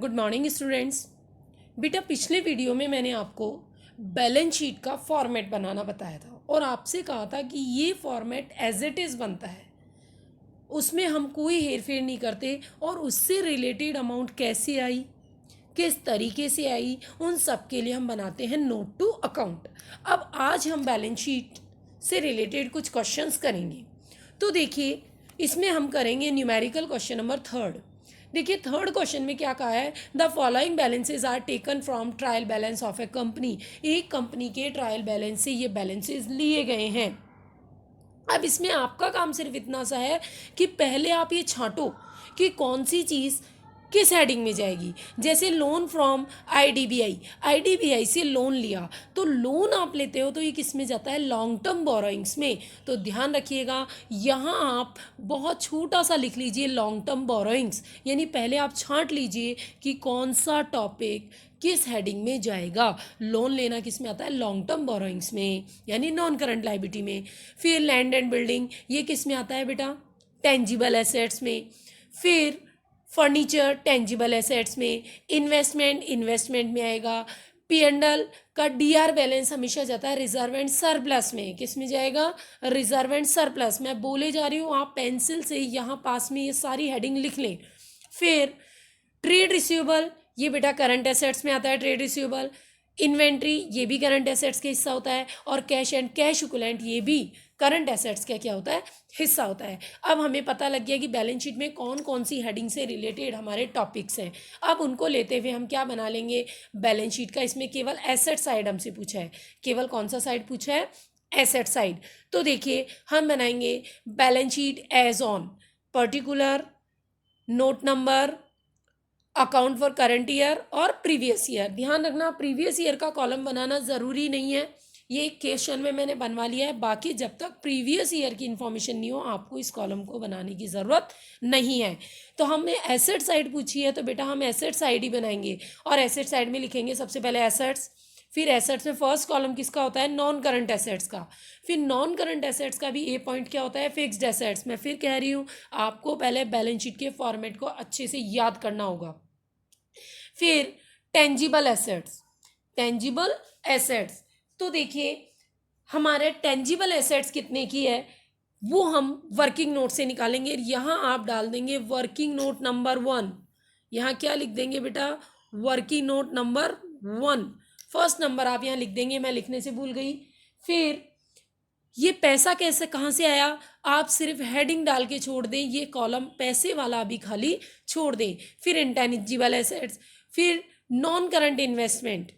Good morning students. बेटा पिछले video में मैंने आपको बैलेंस शीट का फॉर्मेट बनाना बताया था और आपसे कहा था कि ये फॉर्मेट एज इट इज़ बनता है, उसमें हम कोई हेर फेर नहीं करते और उससे रिलेटेड अमाउंट कैसे आई, किस तरीके से आई, उन सब के लिए हम बनाते हैं नोट टू अकाउंट। अब आज हम बैलेंस शीट से रिलेटेड कुछ क्वेश्चंस करेंगे। तो देखिए इसमें हम करेंगे न्यूमेरिकल क्वेश्चन नंबर थर्ड। देखिए थर्ड क्वेश्चन में क्या कहा है, the following balances are taken from trial balance of a company. एक कंपनी के ट्रायल बैलेंस से ये बैलेंसेज लिए गए हैं। अब इसमें आपका काम सिर्फ इतना सा है कि पहले आप ये छांटो कि कौन सी चीज़ किस हेडिंग में जाएगी। जैसे लोन फ्रॉम आईडीबीआई से लोन लिया, तो लोन आप लेते हो तो ये किस में जाता है, लॉन्ग टर्म बोरोइंग्स में। तो ध्यान रखिएगा यहाँ आप बहुत छोटा सा लिख लीजिए लॉन्ग टर्म बोरोइंग्स, यानी पहले आप छांट लीजिए कि कौन सा टॉपिक किस हेडिंग में जाएगा। लोन लेना किस में आता है, लॉन्ग टर्म बोरोइंग्स में, यानी नॉन करंट लायबिलिटी में। फिर लैंड एंड बिल्डिंग, ये किस में आता है बेटा, टेंजिबल एसेट्स में। फिर फर्नीचर टेंजिबल एसेट्स में। इन्वेस्टमेंट में आएगा। पी&एल का डीआर बैलेंस हमेशा जाता है रिजर्व एंड सरप्लस में। किस में जाएगा, रिजर्व एंड सरप्लस। मैं बोले जा रही हूँ, आप पेंसिल से यहाँ पास में ये सारी हेडिंग लिख लें। फिर ट्रेड रिसीवेबल, ये बेटा करंट एसेट्स में आता है ट्रेड रिसीवेबल। इन्वेंट्री, ये भी करंट एसेट्स का हिस्सा होता है। और कैश एंड कैश इक्विवेलेंट, ये भी करंट एसेट्स का क्या होता है, हिस्सा होता है। अब हमें पता लग गया कि बैलेंस शीट में कौन कौन सी हेडिंग से रिलेटेड हमारे टॉपिक्स हैं। अब उनको लेते हुए हम क्या बना लेंगे, बैलेंस शीट का इसमें केवल एसेट साइड हमसे पूछा है। केवल कौन सा साइड पूछा है, एसेट साइड। तो देखिए हम बनाएंगे balance sheet as on particular, note number, account for current year और प्रीवियस ईयर। ध्यान रखना प्रीवियस ईयर का कॉलम बनाना ज़रूरी नहीं है, ये एक क्वेश्चन में मैंने बनवा लिया है। बाकी जब तक प्रीवियस ईयर की इन्फॉर्मेशन नहीं हो आपको इस कॉलम को बनाने की ज़रूरत नहीं है। तो हमने एसेट साइड पूछी है, तो बेटा हम एसेट साइड ही बनाएंगे। और एसेट साइड में लिखेंगे सबसे पहले एसेट्स। फिर एसेट्स में फर्स्ट कॉलम किसका होता है, नॉन करंट एसेट्स का। फिर नॉन करंट एसेट्स का भी ए पॉइंट क्या होता है, फिक्स्ड एसेट्स। मैं फिर कह रही हूँ आपको पहले बैलेंस शीट के फॉर्मेट को अच्छे से याद करना होगा। फिर टेंजिबल एसेट्स, तो देखिए हमारे टेंजिबल एसेट्स कितने की है वो हम वर्किंग नोट से निकालेंगे। यहाँ आप डाल देंगे वर्किंग नोट नंबर 1। यहाँ क्या लिख देंगे बेटा, working note number 1। First number आप यहाँ लिख देंगे, मैं लिखने से भूल गई। फिर ये पैसा कैसे कहाँ से आया, आप सिर्फ हेडिंग डाल के छोड़ दें, ये कॉलम पैसे वाला अभी खाली छोड़ दें। फिर इंटेंजिबल एसेट्स, फिर नॉन करंट इन्वेस्टमेंट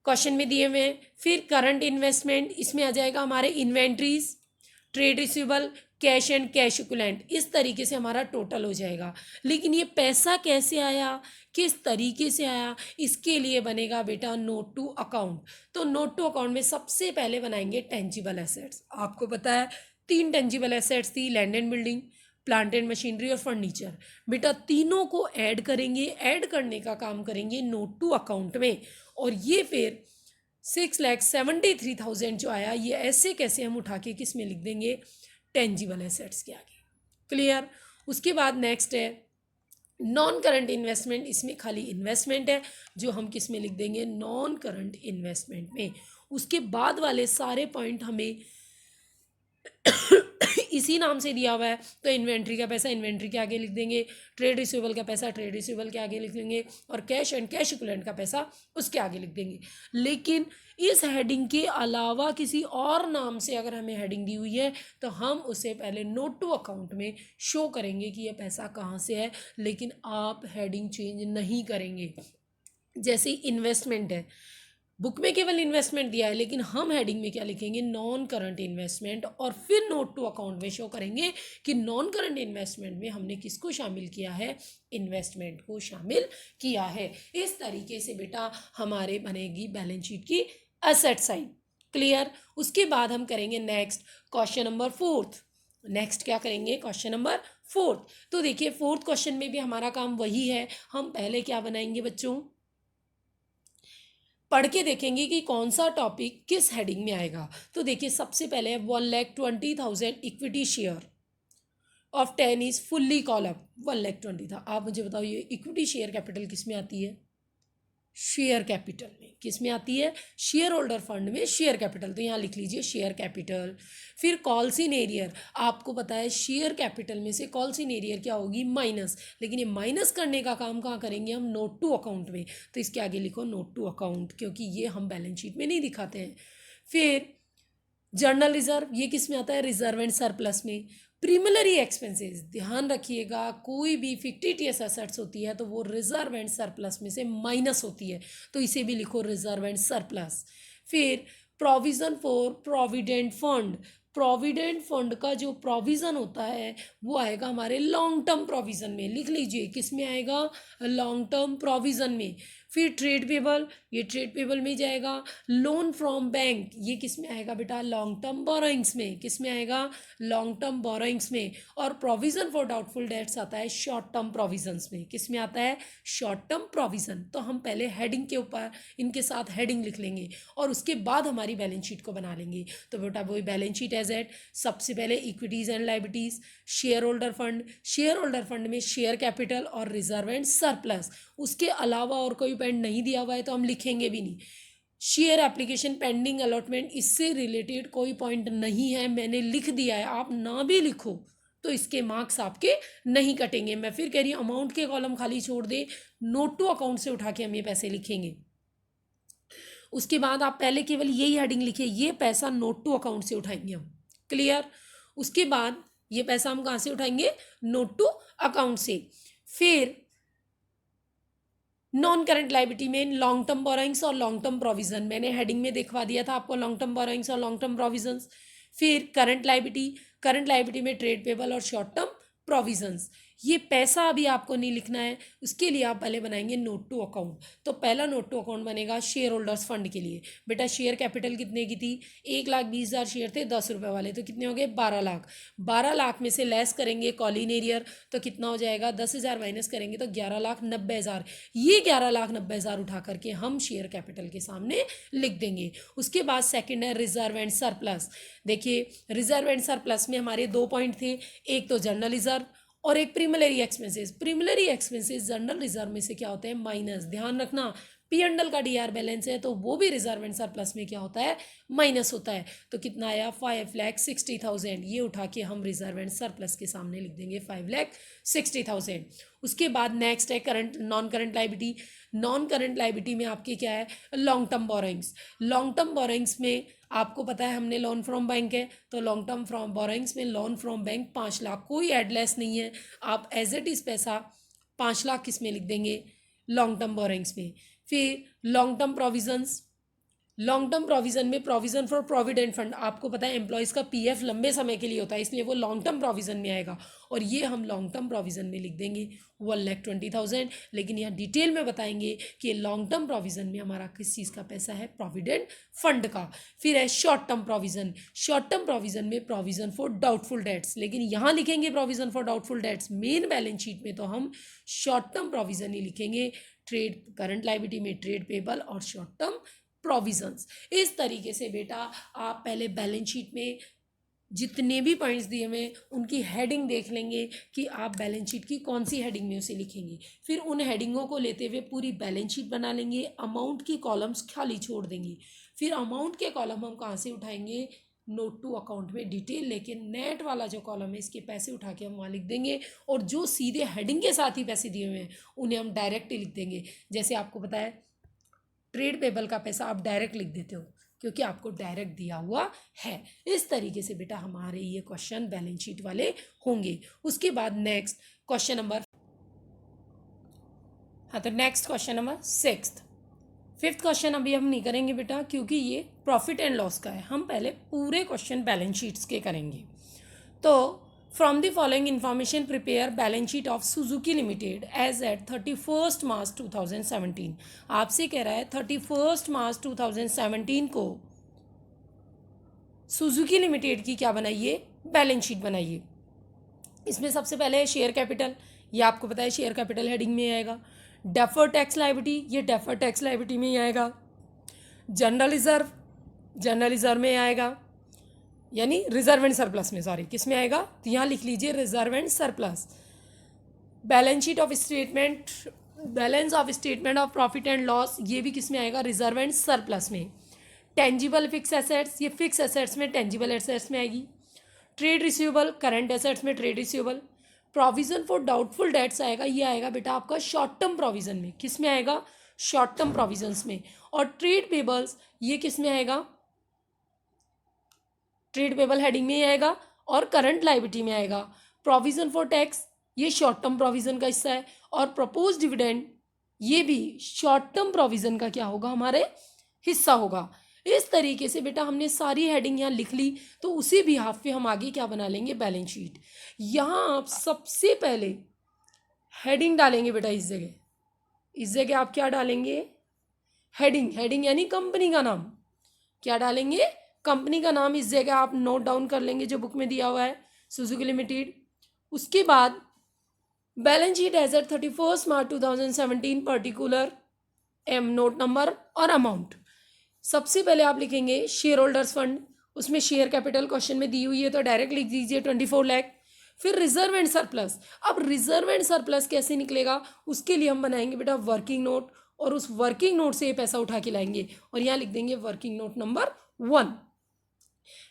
क्वेश्चन में दिए हुए हैं। फिर करंट इन्वेस्टमेंट, इसमें आ जाएगा हमारे inventories, trade receivable, cash and cash equivalent. इस तरीके से हमारा टोटल हो जाएगा। लेकिन ये पैसा कैसे आया, किस तरीके से आया, इसके लिए बनेगा बेटा नोट टू अकाउंट। तो नोट टू अकाउंट में सबसे पहले बनाएंगे टेंजिबल एसेट्स। आपको पता है 3 टेंजिबल एसेट्स थी, land and building, plant and machinery और फर्नीचर। बेटा तीनों को ऐड करेंगे, ऐड करने का काम करेंगे नोट टू अकाउंट में। और ये फिर 6,73,000 जो आया, ये ऐसे कैसे हम उठा के किस में लिख देंगे, टेंजिबल एसेट्स के आगे। क्लियर। उसके बाद नेक्स्ट है नॉन करंट इन्वेस्टमेंट। इसमें खाली इन्वेस्टमेंट है जो हम किस में लिख देंगे, नॉन करंट इन्वेस्टमेंट में। उसके बाद वाले सारे पॉइंट हमें इसी नाम से दिया हुआ है। तो इन्वेंट्री का पैसा इन्वेंट्री के आगे लिख देंगे, ट्रेड रिसीवेबल का पैसा ट्रेड रिसीवेबल के आगे लिख देंगे, और कैश एंड कैश इक्विवेलेंट का पैसा उसके आगे लिख देंगे। लेकिन इस हेडिंग के अलावा किसी और नाम से अगर हमें हेडिंग दी हुई है तो हम उसे पहले नोट टू अकाउंट में शो करेंगे कि यह पैसा कहाँ से है, लेकिन आप हेडिंग चेंज नहीं करेंगे। जैसे इन्वेस्टमेंट है, बुक में केवल इन्वेस्टमेंट दिया है, लेकिन हम हेडिंग में क्या लिखेंगे, नॉन करंट इन्वेस्टमेंट। और फिर नोट टू अकाउंट में शो करेंगे कि नॉन करंट इन्वेस्टमेंट में हमने किसको शामिल किया है, इन्वेस्टमेंट को शामिल किया है। इस तरीके से बेटा हमारे बनेगी बैलेंस शीट की एसेट साइड। क्लियर। उसके बाद हम करेंगे नेक्स्ट क्वेश्चन नंबर 4। नेक्स्ट क्या करेंगे, क्वेश्चन नंबर 4। तो देखिए 4th क्वेश्चन में भी हमारा काम वही है। हम पहले क्या बनाएंगे बच्चों, पढ़ के देखेंगे कि कौन सा टॉपिक किस हेडिंग में आएगा। तो देखिए सबसे पहले 1,20,000 equity share, of 10 is fully call up, 1,20,000 था। आप मुझे बताओ ये इक्विटी शेयर कैपिटल किस में आती है? शेयर कैपिटल में। किस में आती है? शेयर होल्डर फंड में शेयर कैपिटल। तो यहाँ लिख लीजिए शेयर कैपिटल। फिर कॉल्सिन एरियर, आपको पता है शेयर कैपिटल में से कॉल्सिन एरियर क्या होगी? माइनस। लेकिन ये माइनस करने का काम कहाँ करेंगे हम? नोट टू अकाउंट में। तो इसके आगे लिखो नोट टू अकाउंट, क्योंकि ये हम बैलेंस शीट में नहीं दिखाते हैं। फिर जर्नल रिजर्व, ये किस में आता है? रिजर्व एंड सरप्लस में। प्रीमिलरी एक्सपेंसेस, ध्यान रखिएगा कोई भी फिक्टिटियस एसेट्स होती है तो वो रिजर्व एंड सरप्लस में से माइनस होती है, तो इसे भी लिखो रिजर्व एंड सरप्लस। फिर provision for provident fund, provident fund का जो प्रोविज़न होता है वो आएगा हमारे लॉन्ग टर्म प्रोविज़न में। लिख लीजिए किस में आएगा? लॉन्ग टर्म प्रोविज़न में। फिर ट्रेड पेबल, ये ट्रेड पेबल में जाएगा। लोन फ्रॉम बैंक, ये किस में आएगा बेटा? लॉन्ग टर्म बोरोइंग्स में। किस में आएगा? लॉन्ग टर्म बोरोइंग्स में। और प्रोविज़न फॉर डाउटफुल डेट्स आता है शॉर्ट टर्म प्रोविजंस में। किस में आता है? Short term provision. तो हम पहले हेडिंग के ऊपर इनके साथ हेडिंग लिख लेंगे और उसके बाद हमारी बैलेंस शीट को बना लेंगे। तो बेटा वही बैलेंस शीट एज एट, सबसे पहले equities and liabilities, share holder fund, share holder fund में शेयर कैपिटल और रिजर्व एंड सरप्लस। उसके अलावा और कोई पॉइंट नहीं दिया हुआ है तो हम लिखेंगे भी नहीं। शेयर एप्लीकेशन पेंडिंग अलॉटमेंट, इससे रिलेटेड कोई पॉइंट नहीं है, मैंने लिख दिया है, आप ना भी लिखो तो इसके मार्क्स आपके नहीं कटेंगे। मैं फिर कह रही हूँ अमाउंट के कॉलम खाली छोड़ दे, नोट टू अकाउंट से उठा के हम ये पैसे लिखेंगे। उसके बाद आप पहले केवल यही हेडिंग लिखिए, ये पैसा नोट टू अकाउंट से उठाएंगे हम। क्लियर? उसके बाद ये पैसा हम कहाँ से उठाएंगे? नोट टू अकाउंट से। फिर नॉन करंट लाइबिलिटी में लॉन्ग टर्म बोरोइंग्स और लॉन्ग टर्म प्रोविजन, मैंने हेडिंग में दिखवा दिया था आपको लॉन्ग टर्म बोरोइंग्स और लॉन्ग टर्म प्रोविजंस। फिर करंट लाइबिलिटी, करंट लाइबिलिटी में ट्रेड पेबल और शॉर्ट टर्म प्रोविजंस। ये पैसा अभी आपको नहीं लिखना है, उसके लिए आप पहले बनाएंगे नोट टू अकाउंट। तो पहला नोट टू अकाउंट बनेगा शेयर होल्डर्स फंड के लिए। बेटा शेयर कैपिटल कितने की थी? 1,20,000 शेयर थे 10 रुपये वाले, तो कितने हो गए? 12 लाख। 12 लाख में से लेस करेंगे कॉलिन एरियर तो कितना हो जाएगा? 10,000 माइनस करेंगे तो 11,90,000। ये 11,90,000 उठा करके हम शेयर कैपिटल के सामने लिख देंगे। उसके बाद सेकेंड है रिजर्व एंड सरप्लस। देखिए रिजर्व एंड सरप्लस में हमारे 2 पॉइंट थे, एक तो जनरल रिजर्व और एक प्रीमिलरी एक्सपेंसेस। प्रीमिलरी एक्सपेंसेस जनरल रिजर्व में से क्या होते हैं? माइनस। ध्यान रखना पी एंडल का डीआर बैलेंस है तो वो भी रिजर्व एंड सरप्लस में क्या होता है? माइनस होता है। तो कितना आया? 5,60,000। ये उठा के हम रिजर्व एंड सरप्लस के सामने लिख देंगे 5,60,000। उसके बाद नेक्स्ट है current non current liability. Non current liability में आपके क्या है? Long term borrowings. Long term borrowings में आपको पता है हमने लोन फ्रॉम बैंक है, तो लॉन्ग टर्म फ्रॉम बोरोइंग्स में लोन फ्रॉम बैंक 5 लाख, कोई एडलेस नहीं है। आप एज इट इज़ पैसा 5 लाख किस में लिख देंगे? लॉन्ग टर्म बोरोइंग्स में। फिर long term provisions, long term provision में प्रोविजन फॉर प्रोविडेंट फंड, आपको पता है एम्प्लॉयज़ का पीएफ लंबे समय के लिए होता है इसलिए वो लॉन्ग टर्म प्रोविजन में आएगा और ये हम लॉन्ग टर्म प्रोविजन में लिख देंगे 1,20,000। लेकिन यहाँ डिटेल में बताएंगे कि लॉन्ग टर्म प्रोविजन में हमारा किस चीज़ का पैसा है? प्रोविडेंट फंड का। फिर है short term provision. Short term provision में प्रोविजन फॉर डाउटफुल डेट्स, लेकिन यहाँ लिखेंगे provision for doubtful debts, main balance sheet में तो हम शॉर्ट टर्म प्रोविजन ही लिखेंगे। ट्रेड करंट लाइबिलिटी में ट्रेड पेबल और शॉर्ट टर्म प्रोविजंस। इस तरीके से बेटा आप पहले बैलेंस शीट में जितने भी पॉइंट्स दिए हुए उनकी हेडिंग देख लेंगे कि आप बैलेंस शीट की कौन सी हेडिंग में उसे लिखेंगे। फिर उन हेडिंगों को लेते हुए पूरी बैलेंस शीट बना लेंगे, अमाउंट की कॉलम्स खाली छोड़ देंगे। फिर अमाउंट के कॉलम हम कहाँ से उठाएंगे? नोट टू अकाउंट में डिटेल लेके नेट वाला जो कॉलम है इसके पैसे उठा के हम वहाँ लिख देंगे और जो सीधे हेडिंग के साथ ही पैसे दिए हुए हैं उन्हें हम डायरेक्ट ही लिख देंगे। जैसे आपको पता है ट्रेड पेबल का पैसा आप डायरेक्ट लिख देते हो क्योंकि आपको डायरेक्ट दिया हुआ है। इस तरीके से बेटा हमारे ये क्वेश्चन बैलेंस शीट वाले होंगे। उसके बाद नेक्स्ट क्वेश्चन नंबर, हाँ तो next question number 6th। 5th question अभी हम नहीं करेंगे बेटा क्योंकि ये प्रॉफिट एंड लॉस का है, हम पहले पूरे क्वेश्चन बैलेंस शीट्स के करेंगे। तो from the following information prepare balance sheet of Suzuki limited as at 31 March 2017। आपसे कह रहा है 31 मार्च 2017 को सुजुकी लिमिटेड की क्या बनाइए? बैलेंस शीट बनाइए। इसमें सबसे पहले है शेयर कैपिटल, ये आपको पता है शेयर कैपिटल हेडिंग में आएगा। डेफर्ड टैक्स लायबिलिटी, ये डेफर्ड टैक्स लायबिलिटी में ही आएगा। जनरल रिजर्व, जनरल रिजर्व में आएगा। यानी रिजर्व एंड सरप्लस में, सॉरी किस में आएगा, तो यहाँ लिख लीजिए reserve and surplus. Balance sheet of statement, balance of statement of profit and loss, ये भी किस में आएगा, रिजर्व एंड सरप्लस में। टेंजिबल फिक्स एसेट्स, ये फिक्स एसेट्स में, टेंजिबल एसेट्स में आएगी। ट्रेड रिसीवेबल करंट एसेट्स में, trade receivable. Provision for doubtful debts आएगा, ये आएगा बेटा आपका शॉर्ट टर्म प्रोविजन में, किस में आएगा, शॉर्ट टर्म प्रोविजंस में। और ट्रेड पेबल्स ये किस में आएगा, ट्रेड पेबल हेडिंग में ही आएगा और करंट लायबिलिटी में आएगा। प्रोविजन फॉर टैक्स ये शॉर्ट टर्म प्रोविजन का हिस्सा है, और प्रपोज डिविडेंड ये भी शॉर्ट टर्म प्रोविजन का क्या होगा, हमारे हिस्सा होगा। इस तरीके से बेटा हमने सारी हेडिंग यहाँ लिख ली, तो उसी बिहाफ पे हम आगे क्या बना लेंगे, बैलेंस शीट। यहाँ आप सबसे पहले हेडिंग डालेंगे बेटा, इस जगह आप क्या डालेंगे, हेडिंग, हेडिंग यानी कंपनी का नाम, क्या डालेंगे, कंपनी का नाम। इस जगह आप नोट डाउन कर लेंगे जो बुक में दिया हुआ है, सुजुकी लिमिटेड। उसके बाद balance sheet as at 31 March 2017 particular note number और अमाउंट। सबसे पहले आप लिखेंगे शेयर होल्डर्स फंड, उसमें शेयर कैपिटल क्वेश्चन में दी हुई है तो डायरेक्ट लिख दीजिए 24 लाख। फिर रिजर्व एंड सरप्लस, अब रिजर्व एंड सरप्लस कैसे निकलेगा, उसके लिए हम बनाएंगे बेटा वर्किंग नोट, और उस वर्किंग नोट से ये पैसा उठा के लाएंगे और यहाँ लिख देंगे वर्किंग नोट नंबर 1।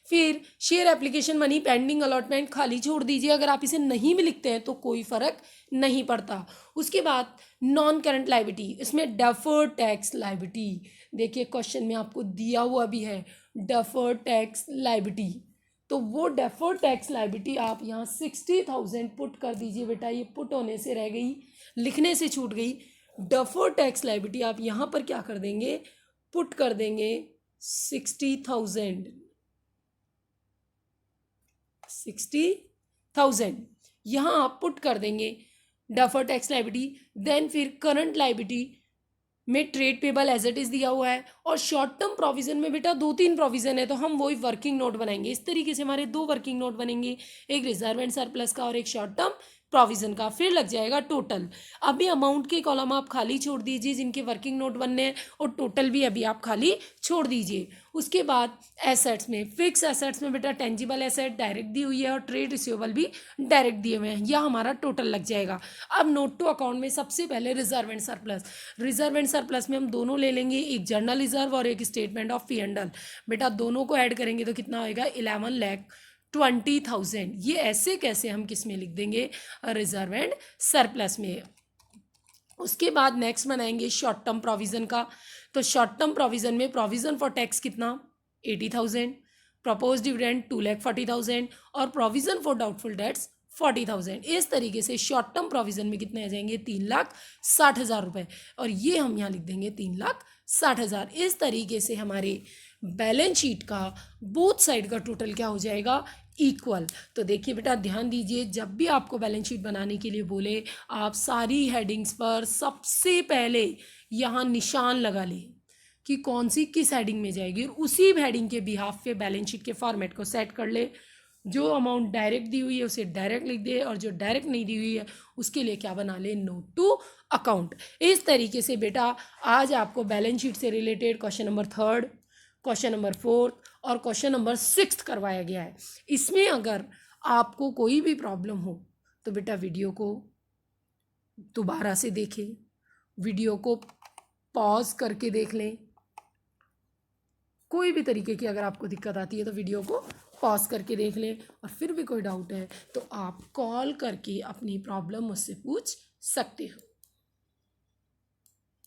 फिर share application money pending allotment खाली छोड़ दीजिए, अगर आप इसे नहीं भी लिखते हैं तो कोई फर्क नहीं पड़ता। उसके बाद नॉन करंट लायबिलिटी, इसमें डेफर्ड टैक्स लायबिलिटी, देखिए क्वेश्चन में आपको दिया हुआ भी है डेफर्ड टैक्स लायबिलिटी, तो वो डेफर्ड टैक्स लायबिलिटी आप यहाँ 60,000 पुट कर दीजिए बेटा, ये पुट होने से रह गई, लिखने से छूट गई। डेफर्ड टैक्स लायबिलिटी आप यहाँ पर क्या कर देंगे, पुट कर देंगे 60,000 यहाँ आप पुट कर देंगे डेफर्ड टैक्स लायबिलिटी। देन फिर करंट लायबिलिटी में trade payable as it is दिया हुआ है, और शॉर्ट टर्म प्रोविजन में बेटा 2-3 प्रोविजन है तो हम वही वर्किंग नोट बनाएंगे। इस तरीके से हमारे 2 वर्किंग नोट बनेंगे, एक रिजर्व एंड सरप्लस का और एक शॉर्ट टर्म प्रोविजन का। फिर लग जाएगा टोटल। अभी अमाउंट के कॉलम आप खाली छोड़ दीजिए जिनके वर्किंग नोट बनने हैं, और टोटल भी अभी आप खाली छोड़ दीजिए। उसके बाद एसेट्स में, फिक्स एसेट्स में बेटा टेंजिबल एसेट डायरेक्ट दी हुई है और ट्रेड रिसीवेबल भी डायरेक्ट दिए हुए हैं, यह हमारा टोटल लग जाएगा। अब नोट टू अकाउंट में सबसे पहले reserve and surplus, reserve and surplus में हम दोनों ले लेंगे, एक जर्नल रिजर्व और एक स्टेटमेंट ऑफ P&L। बेटा दोनों को ऐड करेंगे तो कितना होएगा, 11,20,000। ये ऐसे कैसे हम किस में लिख देंगे, रिजर्व एंड सरप्लस में। उसके बाद नेक्स्ट बनाएंगे शॉर्ट टर्म प्रोविजन का, तो शॉर्ट टर्म प्रोविजन में प्रोविजन फॉर टैक्स कितना, 80,000, प्रपोज डिविडेंड 2,40,000 और प्रोविजन फॉर डाउटफुल डेट्स 40,000। इस तरीके से शॉर्ट टर्म प्रोविजन में कितने आ जाएंगे, 3,60,000 रुपये, और ये हम यहाँ लिख देंगे 3,60,000। इस तरीके से हमारे बैलेंस शीट का बोथ साइड का टोटल क्या हो जाएगा, इक्वल। तो देखिए बेटा ध्यान दीजिए, जब भी आपको बैलेंस शीट बनाने के लिए बोले, आप सारी हेडिंग्स पर सबसे पहले यहाँ निशान लगा लें कि कौन सी किस हेडिंग में जाएगी, और उसी हेडिंग के बिहाफ पे बैलेंस शीट के फॉर्मेट को सेट कर ले। जो अमाउंट डायरेक्ट दी हुई है उसे डायरेक्ट लिख दे, और जो डायरेक्ट नहीं दी हुई है उसके लिए क्या बना ले, नोट टू अकाउंट। इस तरीके से बेटा आज आपको बैलेंस शीट से related question number 3, question number 4 और क्वेश्चन नंबर 6 करवाया गया है। इसमें अगर आपको कोई भी प्रॉब्लम हो तो बेटा वीडियो को दोबारा से देखें, वीडियो को पॉज करके देख लें। कोई भी तरीके की अगर आपको दिक्कत आती है तो वीडियो को पॉज करके देख लें, और फिर भी कोई डाउट है तो आप कॉल करके अपनी प्रॉब्लम मुझसे पूछ सकते हो।